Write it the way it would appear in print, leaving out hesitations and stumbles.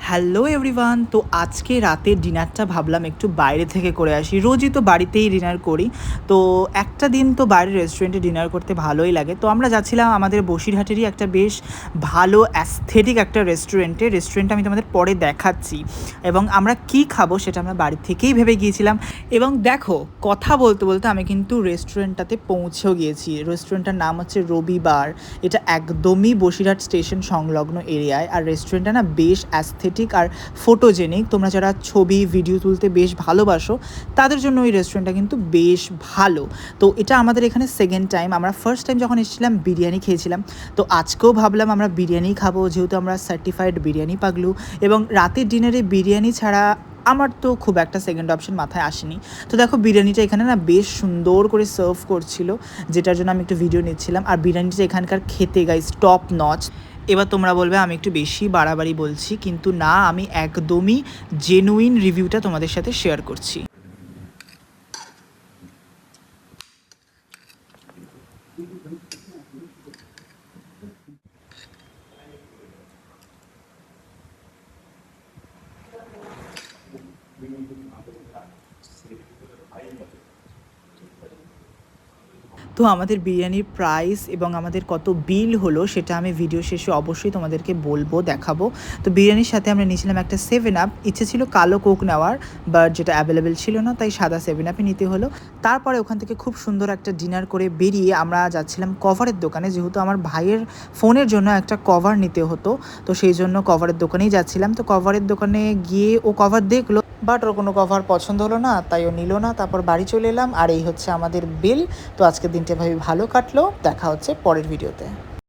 Hello everyone. তো আজকে রাতের ডিনারটা ভাবলাম একটু বাইরে থেকে করে আসি। রোজই তো বাড়িতেই ডিনার করি, তো একটা দিন তো বাইরের রেস্টুরেন্টে ডিনার করতে ভালোই লাগে। তো আমরা যাচ্ছিলাম আমাদের বসিরহাটেরই একটা বেশ ভালো অ্যাস্থেটিক একটা রেস্টুরেন্টটা আমি তোমাদের পরে দেখাচ্ছি, এবং আমরা কি খাবো সেটা আমরা বাড়ি থেকেই ভেবে গিয়েছিলাম। এবং দেখো, কথা বলতে বলতে আমি কিন্তু রেস্টুরেন্টটাতে পৌঁছেও গিয়েছি। রেস্টুরেন্টটার নাম হচ্ছে রবিবার। এটা একদমই বসিরহাট স্টেশন সংলগ্ন এরিয়ায়। আর রেস্টুরেন্টটা না বেশ অ্যাস্থেটিক আর ফটোজেনিক। তোমরা যারা ছবি ভিডিও তুলতে বেশ ভালোবাসো তাদের জন্য ওই রেস্টুরেন্টটা কিন্তু বেশ ভালো। তো এটা আমাদের এখানে সেকেন্ড টাইম। আমরা ফার্স্ট টাইম যখন এসেছিলাম বিরিয়ানি খেয়েছিলাম, তো আজকেও ভাবলাম আমরা বিরিয়ানি খাবো, যেহেতু আমরা সার্টিফাইড বিরিয়ানি পাগলু। এবং রাতের ডিনারে বিরিয়ানি ছাড়া আমার তো খুব একটা সেকেন্ড অপশন মাথায় আসেনি। তো দেখো, বিরিয়ানিটা এখানে না বেশ সুন্দর করে সার্ভ করছিল, যেটার জন্য আমি একটু ভিডিও নিচ্ছিলাম। আর বিরিয়ানিটা এখানকার খেতে গাইস টপ নচ। এবার তোমরা বলবে আমি একটু বেশি বাড়াবাড়ি বলছি, কিন্তু না, আমি একদমই জেনুইন রিভিউটা তোমাদের সাথে শেয়ার করছি। তো আমাদের বিরিয়ানির প্রাইস এবং আমাদের কত বিল হলো সেটা আমি ভিডিও শেষে অবশ্যই তোমাদেরকে বলবো, দেখাবো। তো বিরিয়ানির সাথে আমরা নিয়েছিলাম একটা 7 আপ। ইচ্ছে ছিল কালো কোক নেওয়ার, বাট যেটা অ্যাভেলেবেল ছিল না, তাই সাদা 7 আপই নিতে হলো। তারপরে ওখান থেকে খুব সুন্দর একটা ডিনার করে বেরিয়ে আমরা যাচ্ছিলাম কভারের দোকানে, যেহেতু আমার ভাইয়ের ফোনের জন্য একটা কভার নিতে হতো, তো সেই জন্য কভারের দোকানেই যাচ্ছিলাম। তো কভারের দোকানে গিয়ে ও কভার দেখলো, বাট ওর কোনো কভার পছন্দ হলো না, তাই ও নিল না। তারপর বাড়ি চলে এলাম, আর এই হচ্ছে আমাদের বিল। তো আজকের দিনটা ভাবে ভালো কাটলো। দেখা হচ্ছে পরের ভিডিওতে।